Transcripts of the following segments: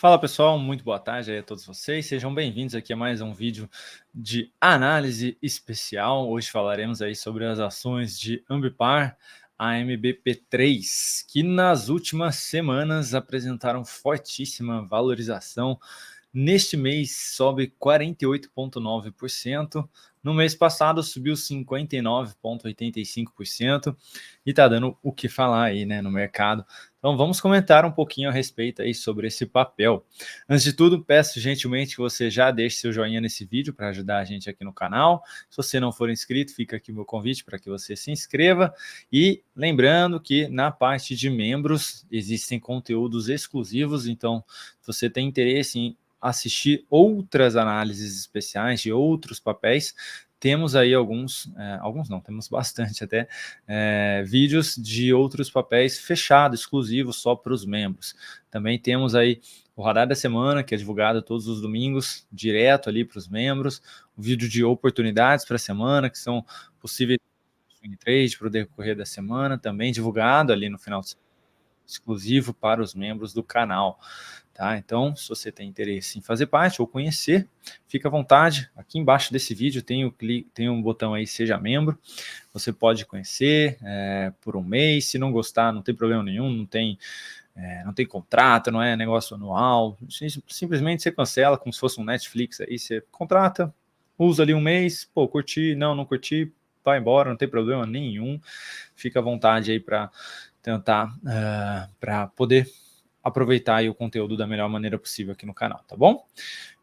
Fala pessoal, muito boa tarde aí a todos vocês, sejam bem-vindos aqui a mais um vídeo de análise especial. Hoje falaremos aí sobre as ações de Ambipar, AMBP3, que nas últimas semanas apresentaram fortíssima valorização. Neste mês sobe 48,9%, no mês passado subiu 59,85% e tá dando o que falar aí, né, no mercado. Então vamos comentar um pouquinho a respeito aí sobre esse papel. Antes de tudo, peço gentilmente que você já deixe seu joinha nesse vídeo para ajudar a gente aqui no canal. Se você não for inscrito, fica aqui o meu convite para que você se inscreva. E lembrando que na parte de membros existem conteúdos exclusivos, então se você tem interesse em assistir outras análises especiais de outros papéis, temos aí alguns não, temos bastante até, vídeos de outros papéis fechados, exclusivos só para os membros. Também temos aí o Radar da Semana, que é divulgado todos os domingos, direto ali para os membros, o vídeo de oportunidades para a semana, que são possíveis swing trade para o decorrer da semana, também divulgado ali no final de semana, exclusivo para os membros do canal. Tá? Então, se você tem interesse em fazer parte ou conhecer, fica à vontade. Aqui embaixo desse vídeo tem um botão aí, seja membro. Você pode conhecer por um mês. Se não gostar, não tem problema nenhum, não tem contrato, não é negócio anual. Simplesmente você cancela, como se fosse um Netflix. Aí você contrata, usa ali um mês, pô, curti, não curti, vai embora, não tem problema nenhum. Fica à vontade aí para tentar, para poder aproveitar aí o conteúdo da melhor maneira possível aqui no canal, tá bom?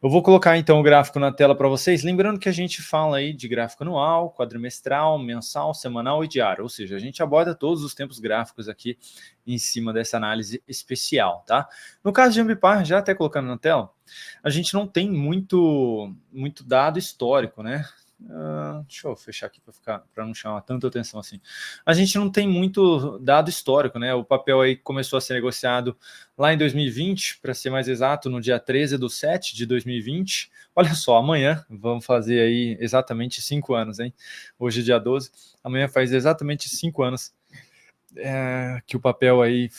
Eu vou colocar então o gráfico na tela para vocês, lembrando que a gente fala aí de gráfico anual, quadrimestral, mensal, semanal e diário, ou seja, a gente aborda todos os tempos gráficos aqui em cima dessa análise especial, tá? No caso de Ambipar, já até colocando na tela, a gente não tem muito dado histórico, né? Deixa eu fechar aqui para não chamar tanta atenção assim. A gente não tem muito dado histórico, né? O papel aí começou a ser negociado lá em 2020, para ser mais exato, no dia 13/7 de 2020. Olha só, amanhã vamos fazer aí exatamente 5 anos, hein? Hoje é dia 12, amanhã faz exatamente 5 anos que o papel aí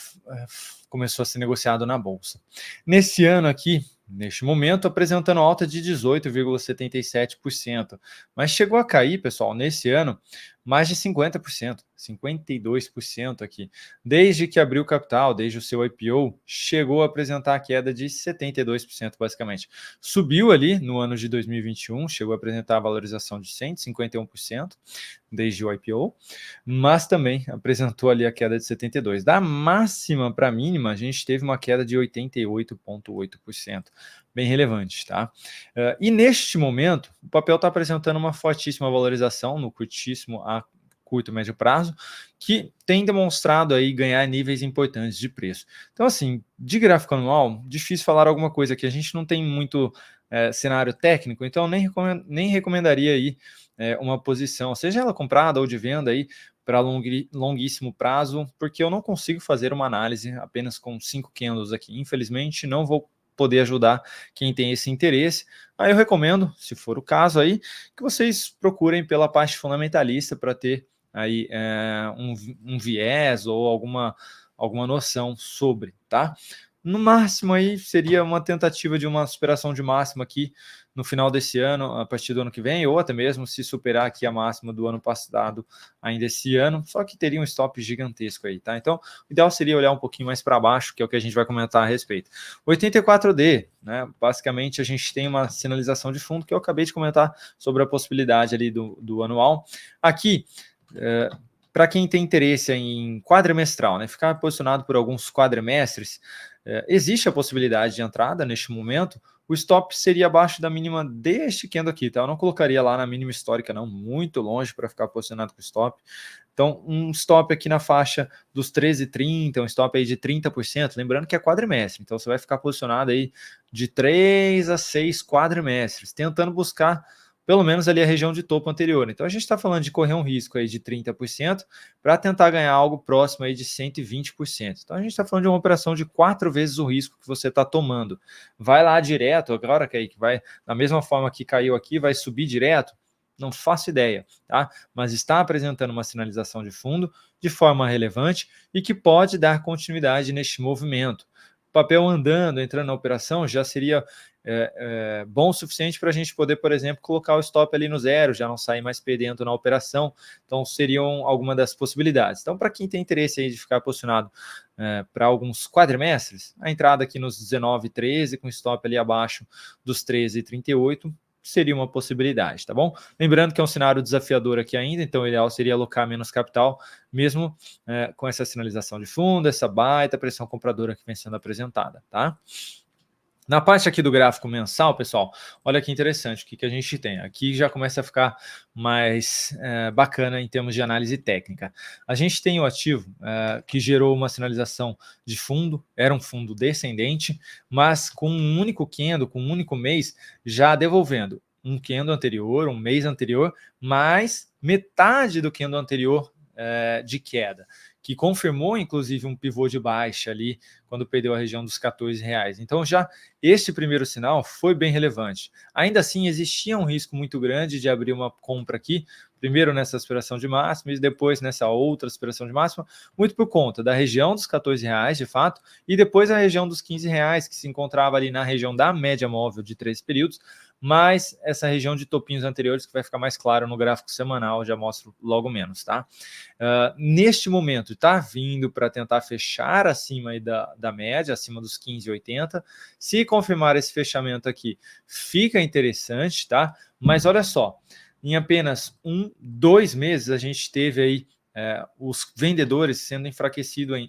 começou a ser negociado na Bolsa. Nesse ano aqui, neste momento, apresentando alta de 18,77%, mas chegou a cair, pessoal, nesse ano, mais de 50%, 52% aqui. Desde que abriu capital, desde o seu IPO, chegou a apresentar a queda de 72%, basicamente. Subiu ali no ano de 2021, chegou a apresentar a valorização de 151%, desde o IPO, mas também apresentou ali a queda de 72%. Da máxima para a mínima, a gente teve uma queda de 88,8%, bem relevante, tá? E neste momento, o papel está apresentando uma fortíssima valorização no curto e médio prazo, que tem demonstrado aí ganhar níveis importantes de preço. Então, assim, de gráfico anual, difícil falar alguma coisa que a gente não tem muito cenário técnico, então nem recomendaria aí uma posição, seja ela comprada ou de venda aí para longuíssimo prazo, porque eu não consigo fazer uma análise apenas com 5 candles aqui. Infelizmente, não vou poder ajudar quem tem esse interesse. Aí eu recomendo, se for o caso aí, que vocês procurem pela parte fundamentalista para ter aí um viés ou alguma noção sobre, tá? No máximo aí seria uma tentativa de uma superação de máxima aqui no final desse ano, a partir do ano que vem, ou até mesmo se superar aqui a máxima do ano passado ainda esse ano, só que teria um stop gigantesco aí, tá? Então, o ideal seria olhar um pouquinho mais para baixo, que é o que a gente vai comentar a respeito. 84D, né? Basicamente a gente tem uma sinalização de fundo que eu acabei de comentar sobre a possibilidade ali do anual. Aqui, para quem tem interesse em quadrimestral, né, ficar posicionado por alguns quadrimestres, existe a possibilidade de entrada neste momento. O stop seria abaixo da mínima deste candle aqui, tá? Eu não colocaria lá na mínima histórica, não, muito longe para ficar posicionado com stop. Então, um stop aqui na faixa dos 13,30, um stop aí de 30%, lembrando que é quadrimestre, então você vai ficar posicionado aí de 3 a 6 quadrimestres, tentando buscar pelo menos ali a região de topo anterior. Então a gente está falando de correr um risco aí de 30% para tentar ganhar algo próximo aí de 120%. Então a gente está falando de uma operação de 4 vezes o risco que você está tomando. Vai lá direto, agora que vai da mesma forma que caiu aqui, vai subir direto? Não faço ideia, tá? Mas está apresentando uma sinalização de fundo de forma relevante e que pode dar continuidade neste movimento. papel andando, entrando na operação, já seria bom o suficiente para a gente poder, por exemplo, colocar o stop ali no zero, já não sair mais perdendo na operação. Então, seriam algumas das possibilidades. Então, para quem tem interesse aí de ficar posicionado para alguns quadrimestres, a entrada aqui nos 19,13 com stop ali abaixo dos 13,38 seria uma possibilidade, tá bom? Lembrando que é um cenário desafiador aqui ainda, então o ideal seria alocar menos capital, mesmo com essa sinalização de fundo, essa baita pressão compradora que vem sendo apresentada, tá? Na parte aqui do gráfico mensal, pessoal, olha que interessante o que a gente tem. Aqui já começa a ficar mais bacana em termos de análise técnica. A gente tem o ativo que gerou uma sinalização de fundo, era um fundo descendente, mas com um único candle, com um único mês, já devolvendo um candle anterior, um mês anterior, mais metade do candle anterior de queda, que confirmou inclusive um pivô de baixa ali quando perdeu a região dos R$14. Então já este primeiro sinal foi bem relevante. Ainda assim existia um risco muito grande de abrir uma compra aqui, primeiro nessa aspiração de máxima e depois nessa outra aspiração de máxima, muito por conta da região dos R$14 de fato, e depois a região dos R$15 que se encontrava ali na região da média móvel de 3 períodos, mais essa região de topinhos anteriores que vai ficar mais claro no gráfico semanal, já mostro logo menos, tá? Neste momento está vindo para tentar fechar acima aí da média, acima dos 15,80. Se confirmar esse fechamento aqui, fica interessante, tá? Mas olha só, em apenas 2 meses a gente teve aí os vendedores sendo enfraquecidos,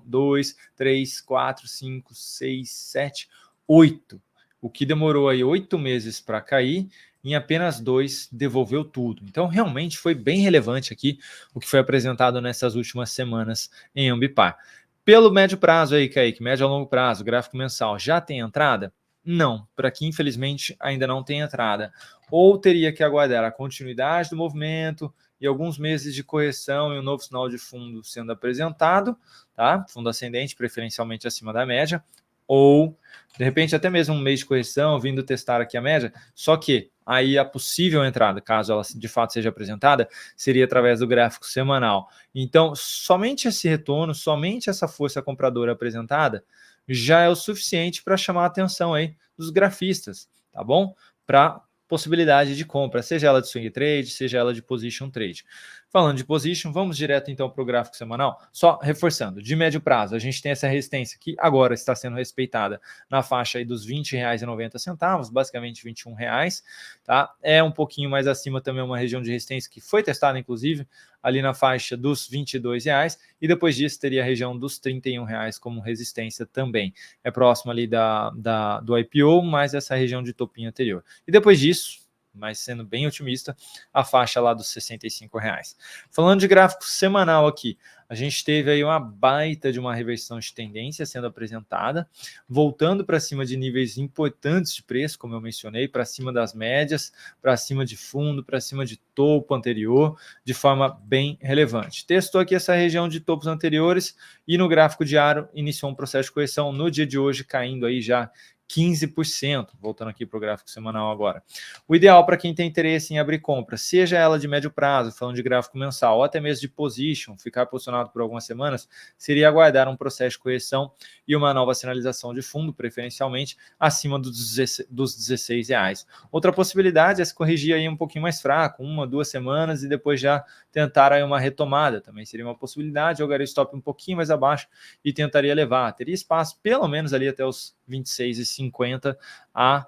2, 3, 4, 5, 6, 7, 8. O que demorou aí 8 meses para cair, em apenas 2 devolveu tudo. Então, realmente foi bem relevante aqui o que foi apresentado nessas últimas semanas em Ambipar. Pelo médio prazo aí, Kaique, médio a longo prazo, gráfico mensal, já tem entrada? Não, por aqui infelizmente ainda não tem entrada. Ou teria que aguardar a continuidade do movimento e alguns meses de correção e um novo sinal de fundo sendo apresentado, tá? Fundo ascendente, preferencialmente acima da média, ou de repente até mesmo um mês de correção, vindo testar aqui a média, só que aí a possível entrada, caso ela de fato seja apresentada, seria através do gráfico semanal. Então, somente esse retorno, somente essa força compradora apresentada, já é o suficiente para chamar a atenção aí dos grafistas, tá bom? Para possibilidade de compra, seja ela de swing trade, seja ela de position trade. Falando de position, vamos direto então para o gráfico semanal. Só reforçando, de médio prazo, a gente tem essa resistência que agora está sendo respeitada na faixa aí dos R$20,90, basicamente R$21, tá? É um pouquinho mais acima também uma região de resistência que foi testada, inclusive, ali na faixa dos R$22, e depois disso teria a região dos R$31 como resistência também. É próximo ali do IPO, mais essa região de topinho anterior. E depois disso, mas sendo bem otimista, a faixa lá dos R$65. Falando de gráfico semanal aqui, a gente teve aí uma baita de uma reversão de tendência sendo apresentada, voltando para cima de níveis importantes de preço, como eu mencionei, para cima das médias, para cima de fundo, para cima de topo anterior, de forma bem relevante. Testou aqui essa região de topos anteriores e no gráfico diário iniciou um processo de correção no dia de hoje, caindo aí já 15%, voltando aqui para o gráfico semanal agora. O ideal para quem tem interesse em abrir compra, seja ela de médio prazo, falando de gráfico mensal, ou até mesmo de position, ficar posicionado por algumas semanas, seria aguardar um processo de correção e uma nova sinalização de fundo, preferencialmente acima dos R$16. Outra possibilidade é se corrigir aí um pouquinho mais fraco, 1, 2 semanas, e depois já tentar aí uma retomada, também seria uma possibilidade, jogaria o stop um pouquinho mais abaixo e tentaria levar, teria espaço pelo menos ali até os 26,50 a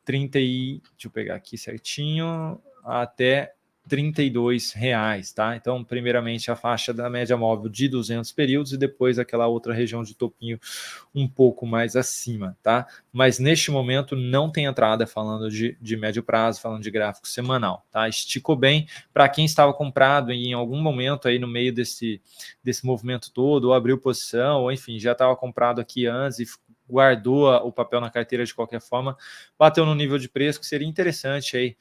30 e, deixa eu pegar aqui certinho, até R$32, tá? Então, primeiramente a faixa da média móvel de 200 períodos e depois aquela outra região de topinho um pouco mais acima, tá? Mas neste momento não tem entrada falando de médio prazo, falando de gráfico semanal, tá? Esticou bem para quem estava comprado em algum momento aí no meio desse movimento todo, ou abriu posição, ou enfim, já estava comprado aqui antes e guardou o papel na carteira de qualquer forma, bateu no nível de preço que seria interessante aí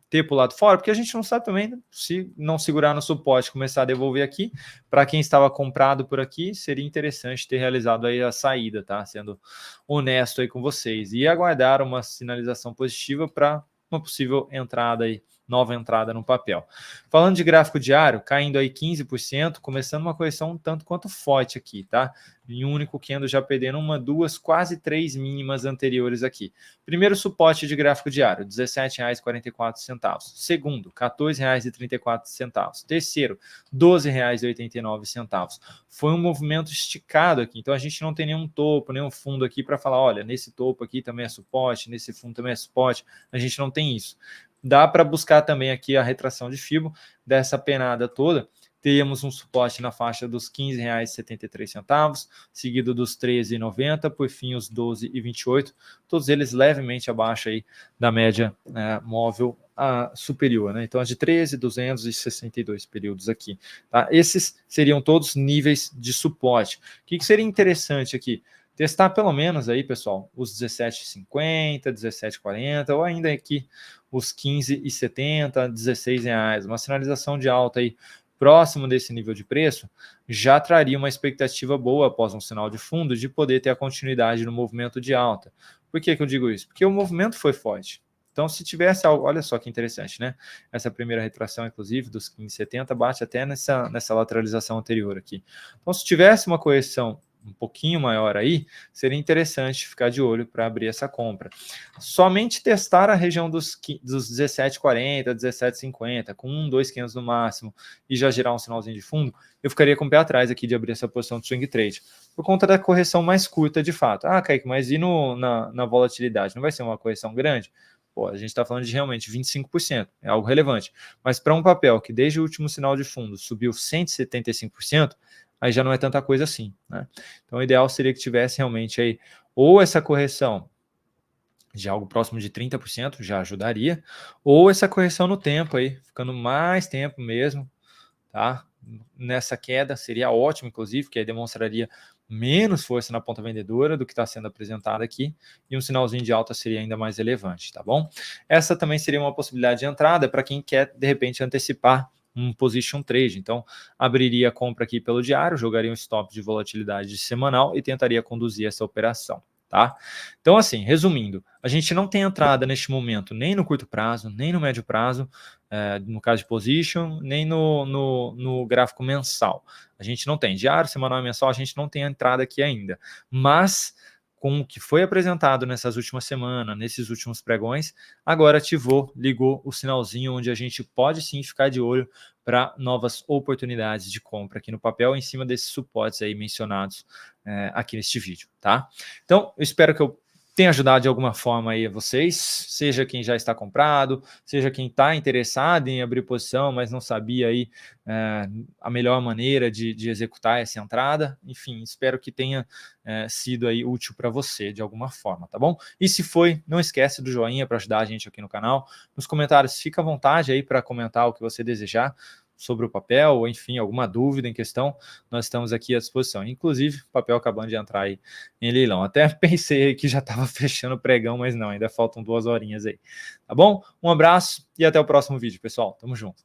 ter para o lado fora, porque a gente não sabe também se não segurar no suporte, começar a devolver aqui, para quem estava comprado por aqui, seria interessante ter realizado aí a saída, tá? Sendo honesto aí com vocês, e aguardar uma sinalização positiva para uma possível entrada aí nova entrada no papel. Falando de gráfico diário, caindo aí 15%, começando uma correção um tanto quanto forte aqui, tá? Em um único candle já perdendo uma, duas, quase três mínimas anteriores aqui. Primeiro suporte de gráfico diário, R$ 17,44. Segundo, R$ 14,34. Terceiro, R$ 12,89. Foi um movimento esticado aqui, então a gente não tem nenhum topo, nenhum fundo aqui para falar, olha, nesse topo aqui também é suporte, nesse fundo também é suporte, a gente não tem isso. Dá para buscar também aqui a retração de Fibo dessa penada toda. Teríamos um suporte na faixa dos R$ 15,73, seguido dos R$ 13,90, por fim os R$ 12,28, todos eles levemente abaixo aí da média móvel superior, né? Então as de 13,262 períodos aqui, tá? Esses seriam todos níveis de suporte. O que seria interessante aqui? Testar pelo menos aí, pessoal, os 17,50, 17,40 ou ainda aqui os 15,70, R$16. Uma sinalização de alta aí próximo desse nível de preço já traria uma expectativa boa após um sinal de fundo de poder ter a continuidade no movimento de alta. Por que eu digo isso? Porque o movimento foi forte. Então, se tivesse algo, olha só que interessante, né? Essa primeira retração, inclusive, dos 15,70 bate até nessa lateralização anterior aqui. Então, se tivesse uma correção um pouquinho maior aí, seria interessante ficar de olho para abrir essa compra. Somente testar a região dos 17,40, 17,50, com 1, 2 candles no máximo, e já gerar um sinalzinho de fundo, eu ficaria com o pé atrás aqui de abrir essa posição de swing trade, por conta da correção mais curta de fato. Ah, Kaique, mas e na volatilidade? Não vai ser uma correção grande? Pô, a gente está falando de realmente 25%, é algo relevante. Mas para um papel que desde o último sinal de fundo subiu 175%, aí já não é tanta coisa assim, né? Então o ideal seria que tivesse realmente aí ou essa correção de algo próximo de 30%, já ajudaria, ou essa correção no tempo aí, ficando mais tempo mesmo, tá? Nessa queda seria ótimo, inclusive, que aí demonstraria menos força na ponta vendedora do que está sendo apresentado aqui, e um sinalzinho de alta seria ainda mais relevante, tá bom? Essa também seria uma possibilidade de entrada para quem quer, de repente, antecipar um position trade. Então, abriria a compra aqui pelo diário, jogaria um stop de volatilidade semanal e tentaria conduzir essa operação, tá? Então, assim, resumindo, a gente não tem entrada neste momento nem no curto prazo, nem no médio prazo, no caso de position, nem no gráfico mensal. A gente não tem diário, semanal e mensal, a gente não tem entrada aqui ainda. Mas com o que foi apresentado nessas últimas semanas, nesses últimos pregões, agora ativou, ligou o sinalzinho onde a gente pode sim ficar de olho para novas oportunidades de compra aqui no papel, em cima desses suportes aí mencionados aqui neste vídeo, tá? Então, eu espero que eu tenha ajudado de alguma forma aí a vocês, seja quem já está comprado, seja quem está interessado em abrir posição, mas não sabia aí a melhor maneira de executar essa entrada. Enfim, espero que tenha sido aí útil para você de alguma forma, tá bom? E se foi, não esquece do joinha para ajudar a gente aqui no canal. Nos comentários, fica à vontade aí para comentar o que você desejar sobre o papel, ou enfim, alguma dúvida em questão, nós estamos aqui à disposição. Inclusive, o papel acabando de entrar aí em leilão. Até pensei que já estava fechando o pregão, mas não, ainda faltam 2 horinhas aí. Tá bom? Um abraço e até o próximo vídeo, pessoal. Tamo junto.